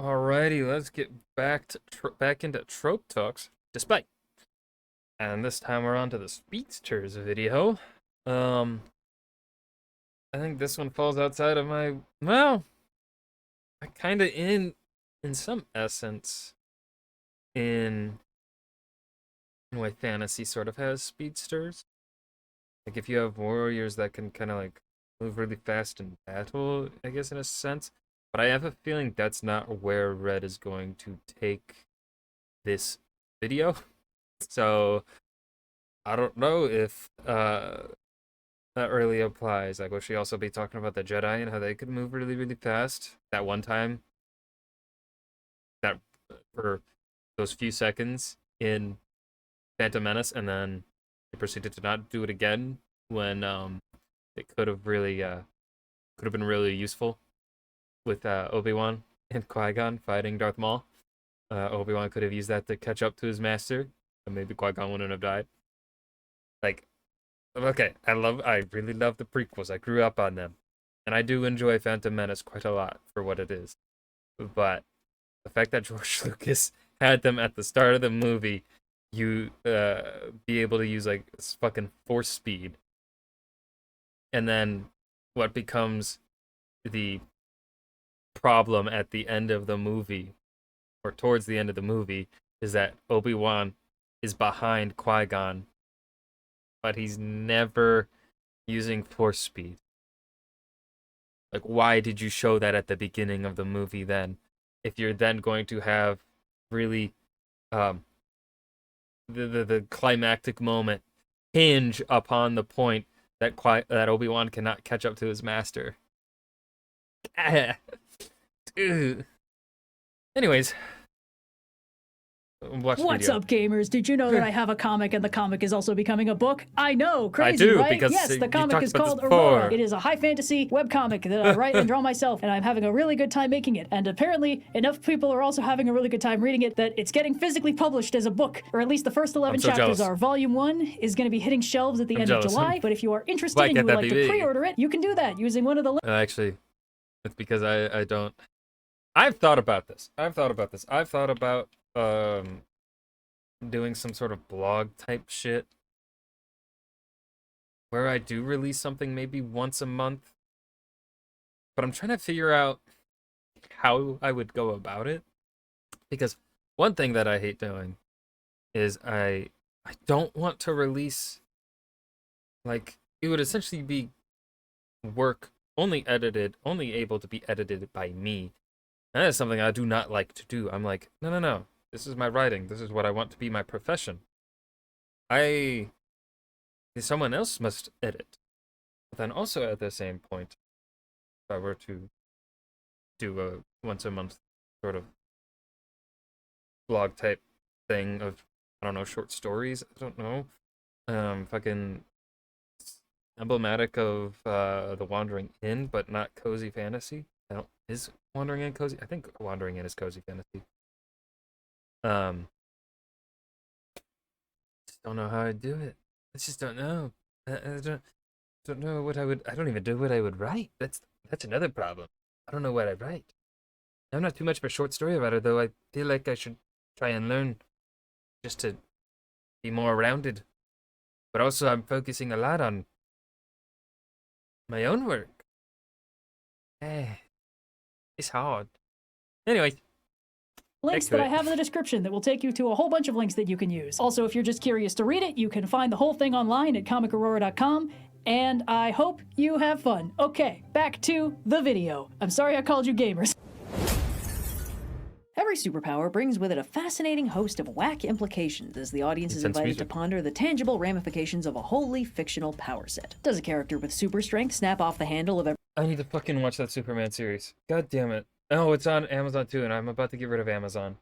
Alrighty, let's get back to back into trope talks. Despite, and this time we're on to the Speedsters video. Um, I think this one falls outside of my I kind of in some essence in way fantasy sort of has speedsters. Like if you have warriors that can kind of like move really fast in battle, I guess in a sense. But I have a feeling that's not where Red is going to take this video. So I don't know if that really applies. Like, will she also be talking about the Jedi and how they could move really, really fast? That one time, that for those few seconds in Phantom Menace, and then they proceeded to not do it again when it could have been really useful with Obi-Wan and Qui-Gon fighting Darth Maul. Obi-Wan could have used that to catch up to his master, and maybe Qui-Gon wouldn't have died. Like, okay, I really love the prequels. I grew up on them. And I do enjoy Phantom Menace quite a lot for what it is. But the fact that George Lucas had them at the start of the movie, you be able to use like fucking force speed. And then what becomes the problem at the end of the movie, or towards the end of the movie, is that Obi-Wan is behind Qui-Gon, but he's never using force speed. Like, why did you show that at the beginning of the movie then? If you're then going to have really um the climactic moment hinge upon the point that that Obi-Wan cannot catch up to his master. Anyways, watch the What's video. up, gamers? Did you know that I have a comic and the comic is also becoming a book? I know, crazy, I do, right? because Yes, you the comic talked is about this called before. Aurora. It is a high fantasy webcomic that I write and draw myself, and I'm having a really good time making it. And apparently, enough people are also having a really good time reading it that it's getting physically published as a book, or at least the first 11 so chapters jealous. are. Volume 1 is going to be hitting shelves at the I'm end jealous. of July, but if you are interested Why and you can't would that like be to me? pre-order it, you can do that using one of the Actually, it's because I don't. I've thought about this. I've thought about doing some sort of blog type shit where I do release something maybe once a month. But I'm trying to figure out how I would go about it, because one thing that I hate doing is I don't want to release, like, it would essentially be work only able to be edited by me. And that is something I do not like to do. I'm like, no, no, no. This is my writing. This is what I want to be my profession. I Someone else must edit. But then also at the same point, if I were to do a once a month sort of blog type thing of, I don't know, short stories, I don't know. Fucking emblematic of the Wandering Inn, but not cozy fantasy. I don't Is Wandering Inn cozy? I think Wandering Inn is cozy fantasy. Um just don't know how I'd do it. I just don't know. I don't know what I would. I don't even know what I would write. That's another problem. I don't know what I'd write. I'm not too much of a short story writer, though. I feel like I should try and learn just to be more rounded. But also, I'm focusing a lot on my own work. Eh, it's hard. Anyway, links that I have in the description that will take you to a whole bunch of links that you can use. Also, if you're just curious to read it, you can find the whole thing online at comicaurora.com, and I hope you have fun. Okay, back to the video. I'm sorry I called you gamers. Every superpower brings with it a fascinating host of whack implications as the audience is invited to ponder the tangible ramifications of a wholly fictional power set. Does a character with super strength snap off the handle of every... I need to fucking watch that Superman series. God damn it. Oh, it's on Amazon too, and I'm about to get rid of Amazon.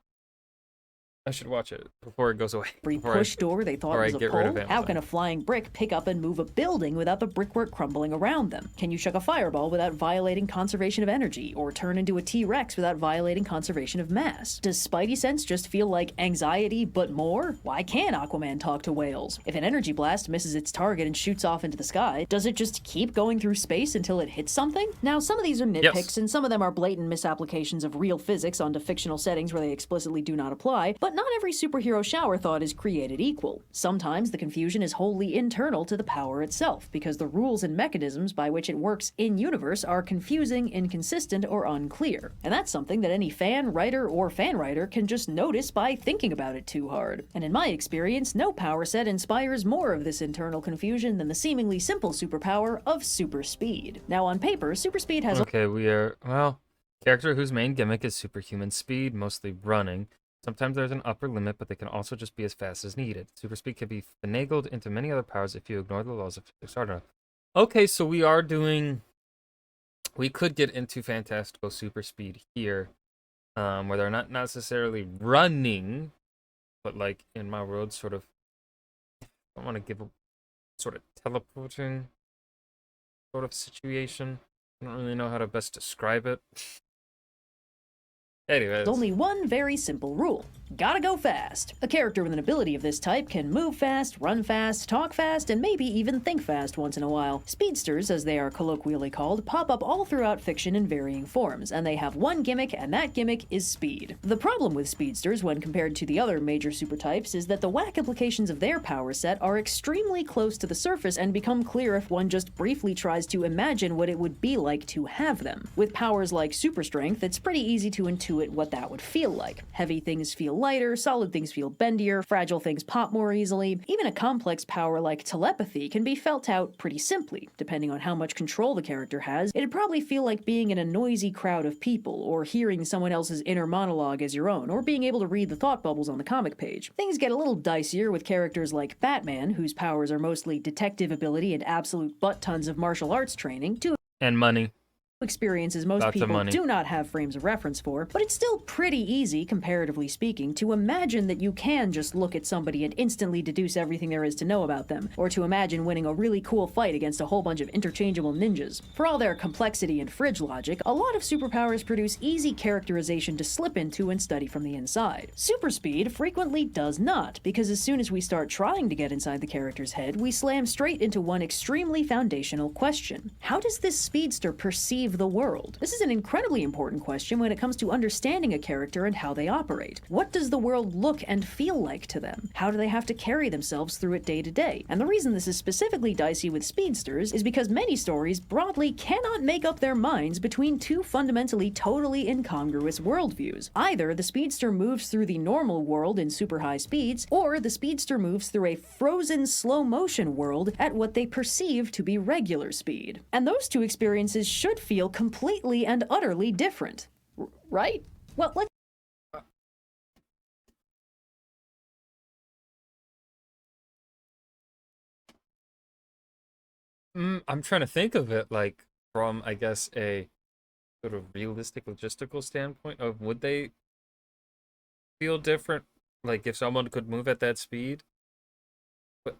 I should watch it before it goes away. Every push door they thought was a pole? How can a flying brick pick up and move a building without the brickwork crumbling around them? Can you chuck a fireball without violating conservation of energy, or turn into a T-Rex without violating conservation of mass? Does Spidey Sense just feel like anxiety, but more? Why can't Aquaman talk to whales? If an energy blast misses its target and shoots off into the sky, does it just keep going through space until it hits something? Now, some of these are nitpicks, and some of them are blatant misapplications of real physics onto fictional settings where they explicitly do not apply, but not every superhero shower thought is created equal. Sometimes the confusion is wholly internal to the power itself, because the rules and mechanisms by which it works in-universe are confusing, inconsistent, or unclear. And that's something that any fan, writer, or fan-writer can just notice by thinking about it too hard. And in my experience, no power set inspires more of this internal confusion than the seemingly simple superpower of super speed. Now, on paper, super speed has Okay, we are, well, character whose main gimmick is superhuman speed, mostly running. Sometimes there's an upper limit, but they can also just be as fast as needed. Super speed can be finagled into many other powers if you ignore the laws of physics hard enough. Okay, so we are doing... We could get into fantastical super speed here, where they're not necessarily running, but like in my world, sort of... I want to give a sort of teleporting sort of situation. I don't really know how to best describe it. Anyways. There's only one very simple rule. Gotta go fast. A character with an ability of this type can move fast, run fast, talk fast, and maybe even think fast once in a while. Speedsters, as they are colloquially called, pop up all throughout fiction in varying forms, and they have one gimmick, and that gimmick is speed. The problem with speedsters, when compared to the other major supertypes, is that the whack implications of their power set are extremely close to the surface and become clear if one just briefly tries to imagine what it would be like to have them. With powers like super strength, it's pretty easy to intuit what that would feel like. Heavy things feel lighter, solid things feel bendier, fragile things pop more easily. Even a complex power like telepathy can be felt out pretty simply. Depending on how much control the character has, it'd probably feel like being in a noisy crowd of people, or hearing someone else's inner monologue as your own, or being able to read the thought bubbles on the comic page. Things get a little dicier with characters like Batman, whose powers are mostly detective ability and absolute butt-tons of martial arts training, and money. Experiences most people do not have frames of reference for, but it's still pretty easy, comparatively speaking, to imagine that you can just look at somebody and instantly deduce everything there is to know about them, or to imagine winning a really cool fight against a whole bunch of interchangeable ninjas. For all their complexity and fridge logic, a lot of superpowers produce easy characterization to slip into and study from the inside. Super speed frequently does not, because as soon as we start trying to get inside the character's head, we slam straight into one extremely foundational question. How does this speedster perceive the world? This is an incredibly important question when it comes to understanding a character and how they operate. What does the world look and feel like to them? How do they have to carry themselves through it day to day? And the reason this is specifically dicey with speedsters is because many stories broadly cannot make up their minds between two fundamentally totally incongruous worldviews. Either the speedster moves through the normal world in super high speeds, or the speedster moves through a frozen slow motion world at what they perceive to be regular speed. And those two experiences should feel completely and utterly different, right? Well, let's... I'm trying to think of it, like, from, I guess, a sort of realistic, logistical standpoint of would they feel different, like, if someone could move at that speed? But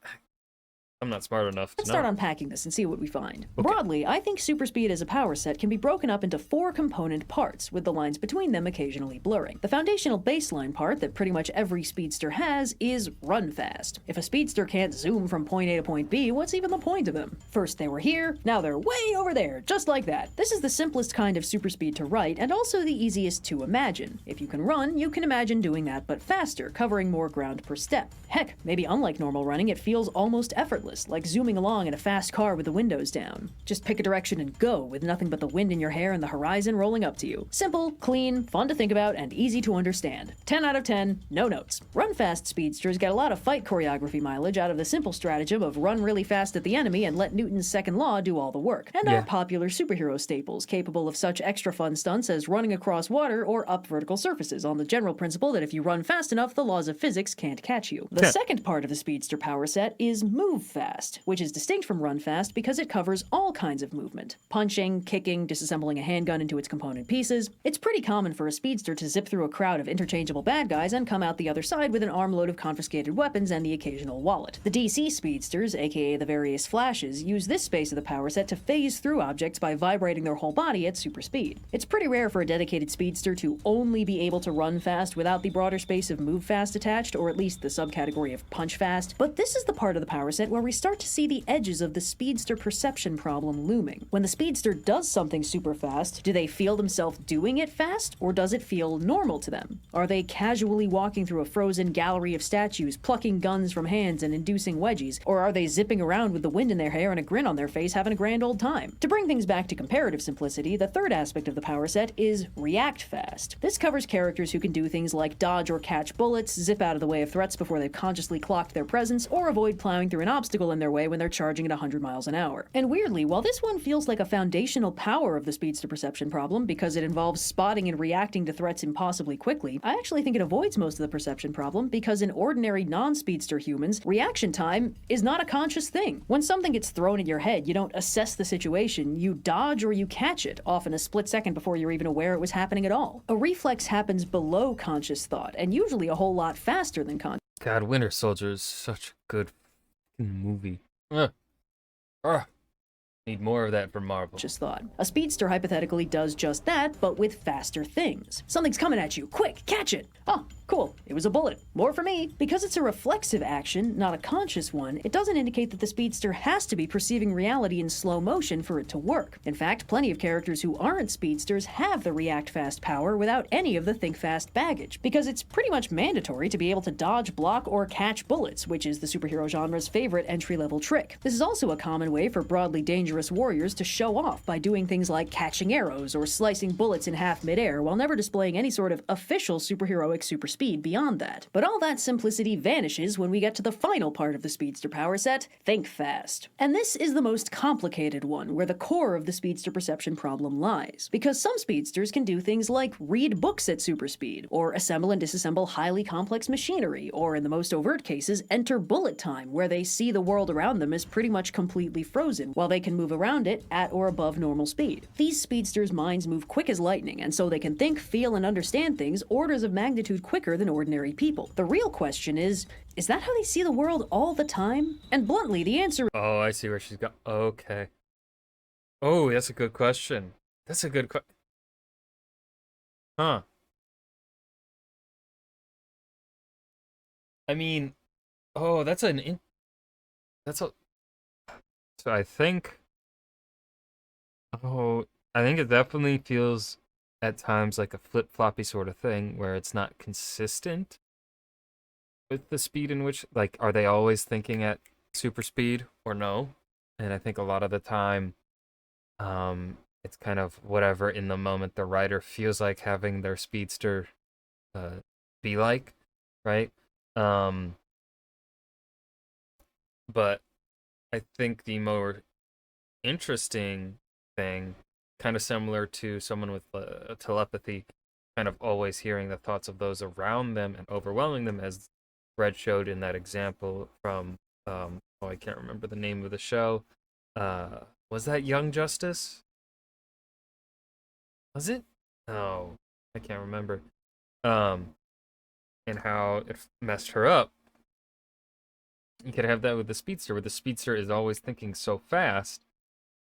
I'm not smart enough to Let's start unpacking this and see what we find. Okay. Broadly, I think super speed as a power set can be broken up into 4 component parts, with the lines between them occasionally blurring. The foundational baseline part that pretty much every speedster has is run fast. If a speedster can't zoom from point A to point B, what's even the point of them? First they were here, now they're way over there, just like that. This is the simplest kind of super speed to write, and also the easiest to imagine. If you can run, you can imagine doing that but faster, covering more ground per step. Heck, maybe unlike normal running, it feels almost effortless, like zooming along in a fast car with the windows down. Just pick a direction and go, with nothing but the wind in your hair and the horizon rolling up to you. Simple, clean, fun to think about, and easy to understand. 10 out of 10, no notes. Run fast speedsters get a lot of fight choreography mileage out of the simple stratagem of run really fast at the enemy and let Newton's second law do all the work, and are popular superhero staples, capable of such extra fun stunts as running across water or up vertical surfaces, on the general principle that if you run fast enough, the laws of physics can't catch you. The second part of the speedster power set is move fast. fast, which is distinct from run fast because it covers all kinds of movement. Punching, kicking, disassembling a handgun into its component pieces. It's pretty common for a speedster to zip through a crowd of interchangeable bad guys and come out the other side with an armload of confiscated weapons and the occasional wallet. The DC speedsters, aka the various Flashes, use this space of the power set to phase through objects by vibrating their whole body at super speed. It's pretty rare for a dedicated speedster to only be able to run fast without the broader space of move fast attached, or at least the subcategory of punch fast, but this is the part of the power set where we start to see the edges of the speedster perception problem looming. When the speedster does something super fast, do they feel themselves doing it fast, or does it feel normal to them? Are they casually walking through a frozen gallery of statues, plucking guns from hands and inducing wedgies, or are they zipping around with the wind in their hair and a grin on their face having a grand old time? To bring things back to comparative simplicity, the third aspect of the power set is react fast. This covers characters who can do things like dodge or catch bullets, zip out of the way of threats before they've consciously clocked their presence, or avoid plowing through an obstacle in their way when they're charging at 100 miles an hour. And weirdly, while this one feels like a foundational power of the speedster perception problem because it involves spotting and reacting to threats impossibly quickly, I actually think it avoids most of the perception problem because in ordinary non-speedster humans, reaction time is not a conscious thing. When something gets thrown at your head, you don't assess the situation, you dodge or you catch it, often a split second before you're even aware it was happening at all. A reflex happens below conscious thought, and usually a whole lot faster than conscious. God, Winter Soldier is such a good movie. Need more of that from Marvel. Just thought. A speedster hypothetically does just that, but with faster things. Something's coming at you. Quick, catch it! Oh, cool. It was a bullet. More for me. Because it's a reflexive action, not a conscious one, it doesn't indicate that the speedster has to be perceiving reality in slow motion for it to work. In fact, plenty of characters who aren't speedsters have the react fast power without any of the think fast baggage, because it's pretty much mandatory to be able to dodge, block, or catch bullets, which is the superhero genre's favorite entry-level trick. This is also a common way for broadly dangerous warriors to show off by doing things like catching arrows or slicing bullets in half midair while never displaying any sort of official superheroic super speed beyond that. But all that simplicity vanishes when we get to the final part of the speedster power set, think fast. And this is the most complicated one, where the core of the speedster perception problem lies. Because some speedsters can do things like read books at super speed, or assemble and disassemble highly complex machinery, or in the most overt cases, enter bullet time, where they see the world around them as pretty much completely frozen, while they can move around it at or above normal speed. These speedsters' minds move quick as lightning, and so they can think, feel, and understand things orders of magnitude quicker than ordinary people. The real question is that how they see the world all the time? And bluntly, the answer— Oh, I see where she's got. Okay. Oh, that's a good question. That's a good question. Huh. I mean, oh, that's a. So I think. Oh, I think it definitely feels at times like a flip-floppy sort of thing where it's not consistent with the speed in which, like, are they always thinking at super speed or no? And I think a lot of the time, it's kind of whatever in the moment the writer feels like having their speedster be like, right? But I think the more interesting thing, kind of similar to someone with telepathy, kind of always hearing the thoughts of those around them and overwhelming them, as Red showed in that example from, I can't remember the name of the show. Was that Young Justice? Was it? Oh, I can't remember. And how it messed her up. You could have that with the speedster, where the speedster is always thinking so fast,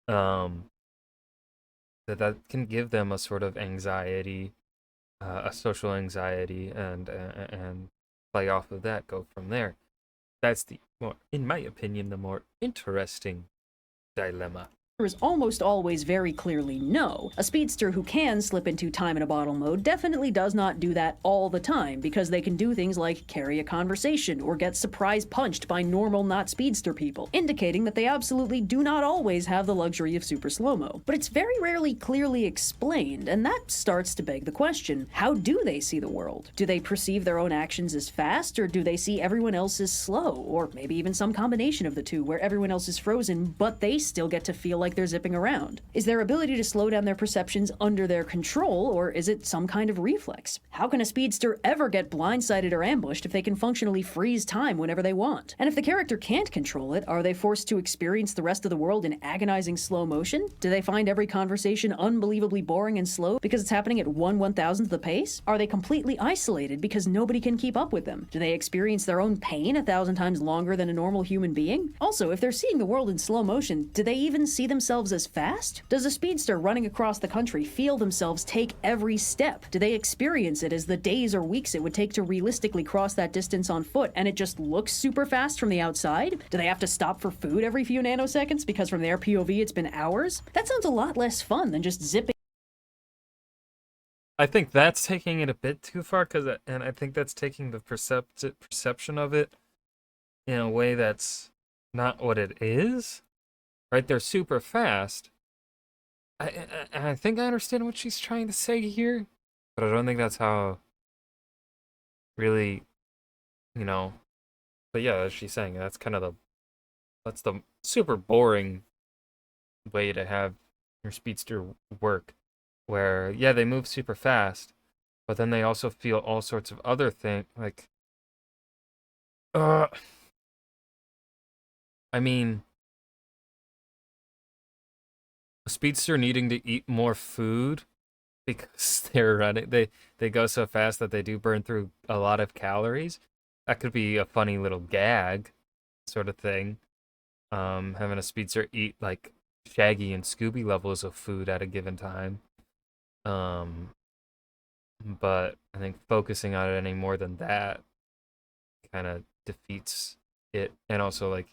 that can give them a sort of anxiety, a social anxiety, and play off of that, go from there. That's the more, in my opinion, the more interesting dilemma. Is almost always very clearly no. A speedster who can slip into time in a bottle mode definitely does not do that all the time, because they can do things like carry a conversation or get surprise punched by normal not speedster people, indicating that they absolutely do not always have the luxury of super slow-mo. But it's very rarely clearly explained, and that starts to beg the question, how do they see the world? Do they perceive their own actions as fast, or do they see everyone else as slow? Or maybe even some combination of the two, where everyone else is frozen, but they still get to feel like like they're zipping around? Is their ability to slow down their perceptions under their control, or is it some kind of reflex? How can a speedster ever get blindsided or ambushed if they can functionally freeze time whenever they want? And if the character can't control it, are they forced to experience the rest of the world in agonizing slow motion? Do they find every conversation unbelievably boring and slow because it's happening at 1/1000th the pace? Are they completely isolated because nobody can keep up with them? Do they experience their own pain 1,000 times longer than a normal human being? Also, if they're seeing the world in slow motion, do they even see themselves as fast? Does a speedster running across the country feel themselves take every step? Do they experience it as the days or weeks it would take to realistically cross that distance on foot, and it just looks super fast from the outside? Do they have to stop for food every few nanoseconds because from their POV it's been hours? That sounds a lot less fun than just zipping. I think that's taking it a bit too far, and I think that's taking the perception of it in a way that's not what it is. Right? They're super fast. I think I understand what she's trying to say here, but I don't think that's how really, but yeah, as she's saying, that's kind of that's the super boring way to have your speedster work, where, yeah, they move super fast, but then they also feel all sorts of other things, like, I mean, a speedster needing to eat more food because they're running, they go so fast that they do burn through a lot of calories. That could be a funny little gag sort of thing. Having a speedster eat like Shaggy and Scooby levels of food at a given time. But I think focusing on it any more than that kind of defeats it, and also like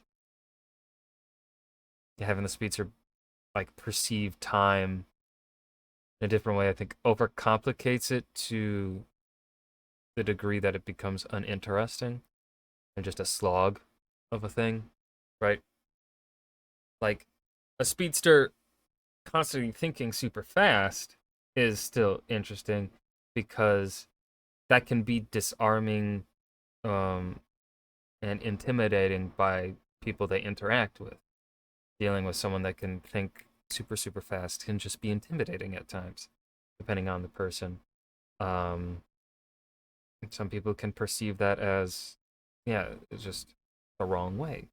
having the speedster like perceive time in a different way, I think overcomplicates it to the degree that it becomes uninteresting and just a slog of a thing, right? Like a speedster constantly thinking super fast is still interesting because that can be disarming and intimidating by people they interact with. Dealing with someone that can think super fast can just be intimidating at times, depending on the person. Some people can perceive that as, yeah, it's just the wrong way,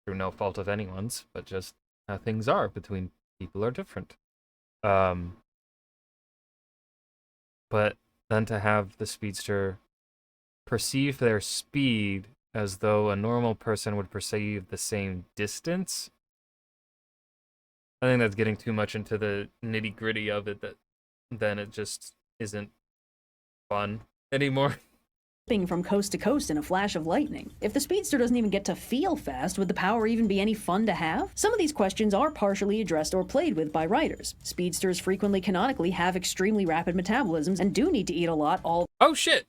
through no fault of anyone's, but just how things are between people are different. But then to have the speedster perceive their speed as though a normal person would perceive the same distance, I think that's getting too much into the nitty-gritty of it, that then it just isn't fun anymore. From coast to coast in a flash of lightning. If the speedster doesn't even get to feel fast, would the power even be any fun to have? Some of these questions are partially addressed or played with by writers. Speedsters frequently canonically have extremely rapid metabolisms and do need to eat a lot all Oh shit!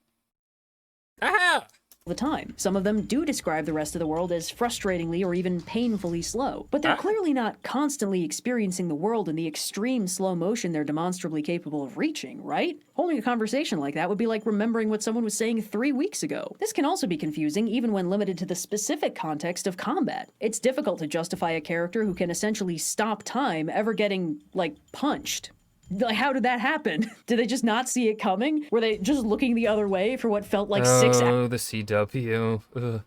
Aha! the time. Some of them do describe the rest of the world as frustratingly or even painfully slow, but they're clearly not constantly experiencing the world in the extreme slow motion they're demonstrably capable of reaching, right? Holding a conversation like that would be like remembering what someone was saying 3 weeks ago. This can also be confusing even when limited to the specific context of combat. It's difficult to justify a character who can essentially stop time ever getting, like, punched. Like, how did that happen? Did they just not see it coming? Were they just looking the other way for what felt like 6 hours? Oh, the CW. Ugh.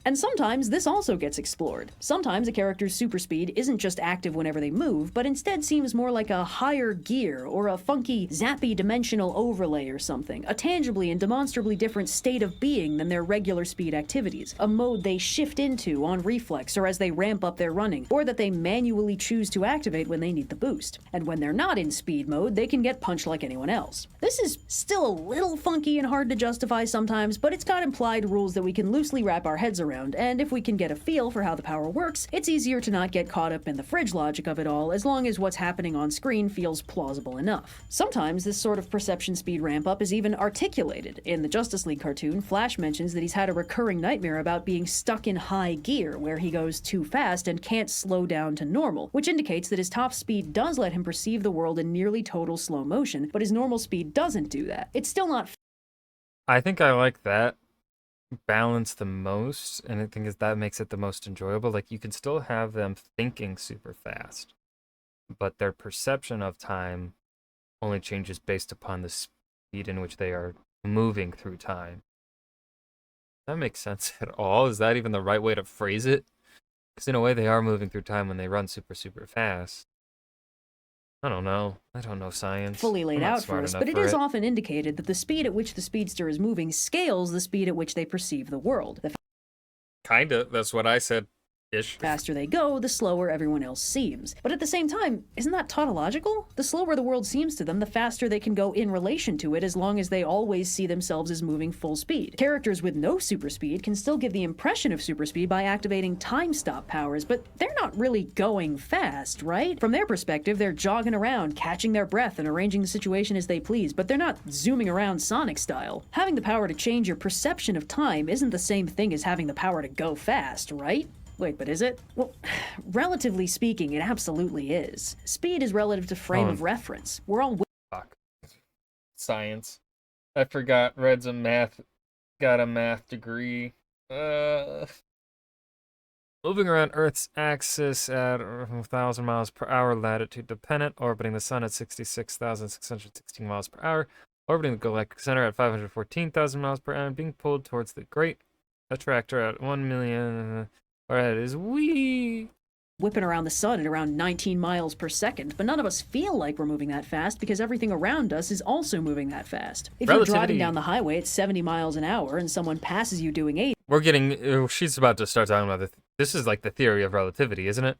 And sometimes this also gets explored. Sometimes a character's super speed isn't just active whenever they move, but instead seems more like a higher gear or a funky, zappy dimensional overlay or something, a tangibly and demonstrably different state of being than their regular speed activities, a mode they shift into on reflex or as they ramp up their running, or that they manually choose to activate when they need the boost. And when they're not in speed mode, they can get punched like anyone else. This is still a little funky and hard to justify sometimes, but it's got implied rules that we can loosely wrap our heads around, and if we can get a feel for how the power works, it's easier to not get caught up in the fridge logic of it all, as long as what's happening on screen feels plausible enough. Sometimes this sort of perception speed ramp up is even articulated. In the Justice League cartoon, Flash mentions that he's had a recurring nightmare about being stuck in high gear, where he goes too fast and can't slow down to normal, which indicates that his top speed does let him perceive the world in nearly total slow motion, but his normal speed doesn't do that. It's still not. I think I like that balance the most, and I think is that makes it the most enjoyable. Like, you can still have them thinking super fast, but their perception of time only changes based upon the speed in which they are moving through time. That makes sense at all? Is that even the right way to phrase it? Because in a way, they are moving through time when they run super, super fast. I don't know. I don't know science. Fully laid I'm not out for smart us, enough but it for is often indicated that the speed at which the speedster is moving scales the speed at which they perceive the world. The Kinda. That's what I said. Ish. faster they go, the slower everyone else seems. But at the same time, isn't that tautological? The slower the world seems to them, the faster they can go in relation to it, as long as they always see themselves as moving full speed. Characters with no super speed can still give the impression of super speed by activating time stop powers, but they're not really going fast, right? From their perspective, they're jogging around, catching their breath, and arranging the situation as they please, but they're not zooming around Sonic style. Having the power to change your perception of time isn't the same thing as having the power to go fast, right? Wait, but is it? Well, relatively speaking, it absolutely is. Speed is relative to frame of reference. We're all... Fuck. Science. I forgot. Red's got a math degree. Moving around Earth's axis at 1,000 miles per hour, latitude dependent, orbiting the sun at 66,616 miles per hour, orbiting the galactic center at 514,000 miles per hour, and being pulled towards the great attractor at 1 million... Alright, is whipping around the sun at around 19 miles per second, but none of us feel like we're moving that fast because everything around us is also moving that fast. If you're driving down the highway at 70 miles an hour and someone passes you doing 80... We're getting... She's about to start talking about this is like the theory of relativity, isn't it?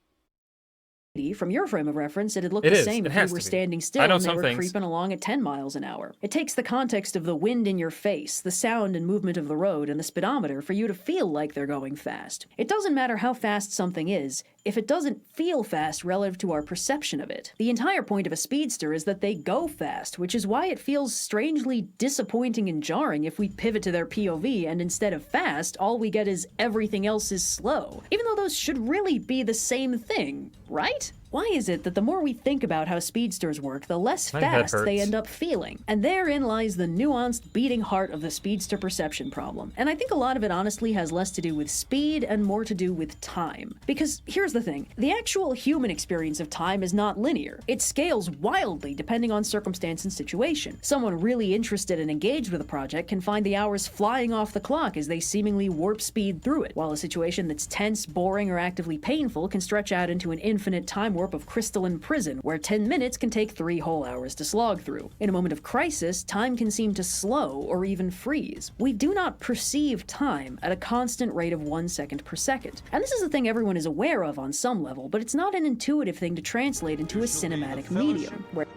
From your frame of reference, it'd look the same if you were standing still and they were creeping along at 10 miles an hour. It takes the context of the wind in your face, the sound and movement of the road, and the speedometer for you to feel like they're going fast. It doesn't matter how fast something is, if it doesn't feel fast relative to our perception of it. The entire point of a speedster is that they go fast, which is why it feels strangely disappointing and jarring if we pivot to their POV and instead of fast, all we get is everything else is slow. Even though those should really be the same thing, right? Why is it that the more we think about how speedsters work, the less fast they end up feeling? And therein lies the nuanced, beating heart of the speedster perception problem. And I think a lot of it honestly has less to do with speed and more to do with time. Because here's the thing, the actual human experience of time is not linear. It scales wildly depending on circumstance and situation. Someone really interested and engaged with a project can find the hours flying off the clock as they seemingly warp speed through it, while a situation that's tense, boring, or actively painful can stretch out into an infinite time warp of crystalline prison, where 10 minutes can take 3 whole hours to slog through. In a moment of crisis, time can seem to slow or even freeze. We do not perceive time at a constant rate of 1 second per second. And this is a thing everyone is aware of on some level, but it's not an intuitive thing to translate into a cinematic medium, where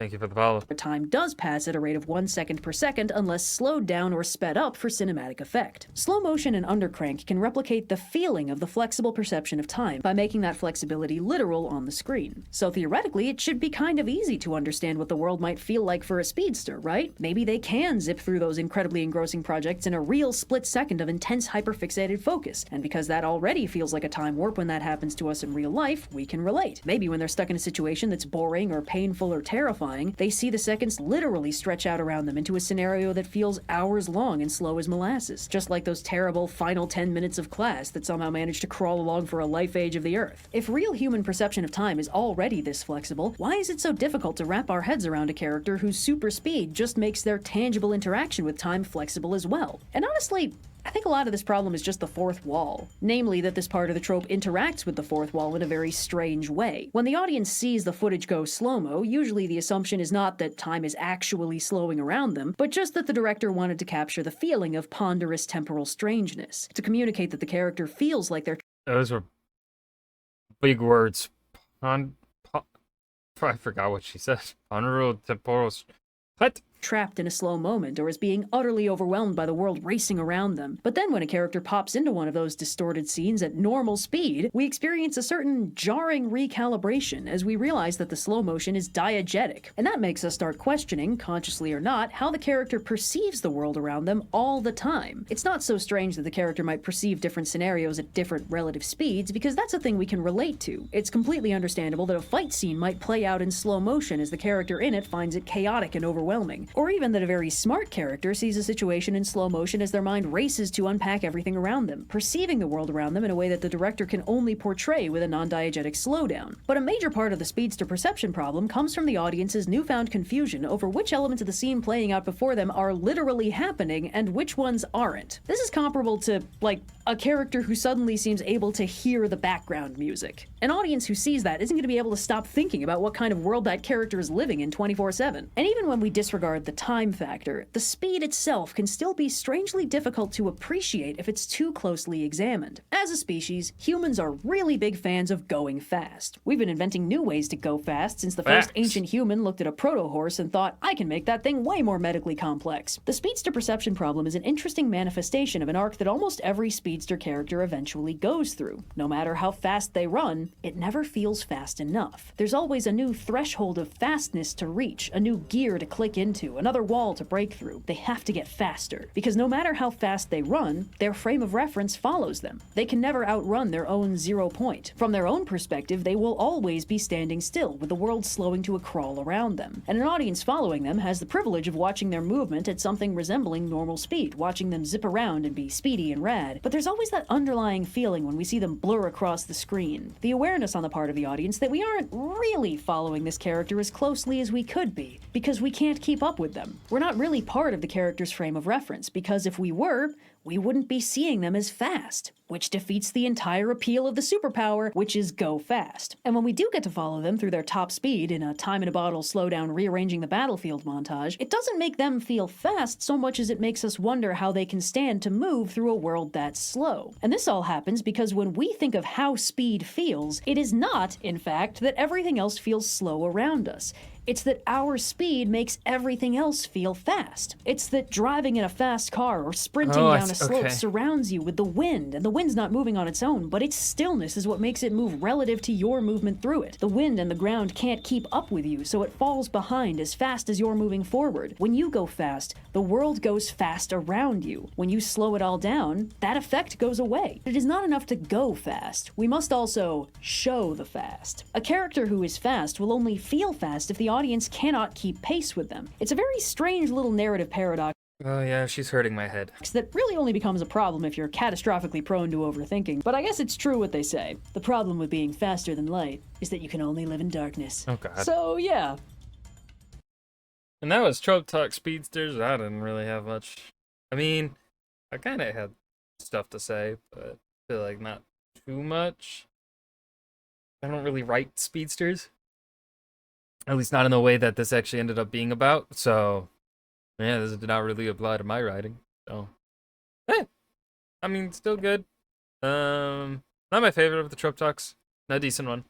Thank you for the follow. Time does pass at a rate of 1 second per second unless slowed down or sped up for cinematic effect. Slow motion and undercrank can replicate the feeling of the flexible perception of time by making that flexibility literal on the screen. So theoretically, it should be kind of easy to understand what the world might feel like for a speedster, right? Maybe they can zip through those incredibly engrossing projects in a real split second of intense hyperfixated focus, and because that already feels like a time warp when that happens to us in real life, we can relate. Maybe when they're stuck in a situation that's boring or painful or terrifying, they see the seconds literally stretch out around them into a scenario that feels hours long and slow as molasses, just like those terrible final 10 minutes of class that somehow managed to crawl along for a life age of the Earth. If real human perception of time is already this flexible, why is it so difficult to wrap our heads around a character whose super speed just makes their tangible interaction with time flexible as well? And honestly, I think a lot of this problem is just the fourth wall. Namely, that this part of the trope interacts with the fourth wall in a very strange way. When the audience sees the footage go slow-mo, usually the assumption is not that time is actually slowing around them, but just that the director wanted to capture the feeling of ponderous temporal strangeness, to communicate that the character feels like they're... Those were big words. I forgot what she said. Ponderal temporal... What? Trapped in a slow moment or as being utterly overwhelmed by the world racing around them. But then when a character pops into one of those distorted scenes at normal speed, we experience a certain jarring recalibration as we realize that the slow motion is diegetic. And that makes us start questioning, consciously or not, how the character perceives the world around them all the time. It's not so strange that the character might perceive different scenarios at different relative speeds, because that's a thing we can relate to. It's completely understandable that a fight scene might play out in slow motion as the character in it finds it chaotic and overwhelming. or even that a very smart character sees a situation in slow motion as their mind races to unpack everything around them, perceiving the world around them in a way that the director can only portray with a non-diegetic slowdown. But a major part of the speedster perception problem comes from the audience's newfound confusion over which elements of the scene playing out before them are literally happening and which ones aren't. This is comparable to, like, a character who suddenly seems able to hear the background music. An audience who sees that isn't going to be able to stop thinking about what kind of world that character is living in 24/7. And even when we disregard the time factor, the speed itself can still be strangely difficult to appreciate if it's too closely examined. As a species, humans are really big fans of going fast. We've been inventing new ways to go fast since the first ancient human looked at a proto-horse and thought, I can make that thing way more medically complex. The speedster perception problem is an interesting manifestation of an arc that almost every speedster character eventually goes through. No matter how fast they run, it never feels fast enough. There's always a new threshold of fastness to reach, a new gear to click into, another wall to break through. They have to get faster, because no matter how fast they run, their frame of reference follows them. They can never outrun their own 0 point. From their own perspective, they will always be standing still, with the world slowing to a crawl around them. And an audience following them has the privilege of watching their movement at something resembling normal speed, watching them zip around and be speedy and rad. But there's always that underlying feeling when we see them blur across the screen. The awareness on the part of the audience that we aren't really following this character as closely as we could be, because we can't keep up with them. We're not really part of the character's frame of reference, because if we were, we wouldn't be seeing them as fast, which defeats the entire appeal of the superpower, which is go fast. And when we do get to follow them through their top speed in a time-in-a-bottle slowdown rearranging the battlefield montage, it doesn't make them feel fast so much as it makes us wonder how they can stand to move through a world that slow. And this all happens because when we think of how speed feels, it is not, in fact, that everything else feels slow around us. It's that our speed makes everything else feel fast. It's that driving in a fast car or sprinting down a slope surrounds you with the wind, and the wind's not moving on its own, but its stillness is what makes it move relative to your movement through it. The wind and the ground can't keep up with you, so it falls behind as fast as you're moving forward. When you go fast, the world goes fast around you. When you slow it all down, that effect goes away. It is not enough to go fast. We must also show the fast. A character who is fast will only feel fast if the audience cannot keep pace with them. It's a very strange little narrative paradox. Oh yeah, she's hurting my head. That really only becomes a problem if you're catastrophically prone to overthinking. But I guess it's true what they say. The problem with being faster than light is that you can only live in darkness. Oh god. So yeah. And that was Trope Talk Speedsters. I didn't really have much. I mean, I kind of had stuff to say, but I feel like not too much. I don't really write speedsters. At least not in the way that this actually ended up being about. So, yeah, this did not really apply to my writing. So, I mean, still good. Not my favorite of the Trope Talks. A decent one.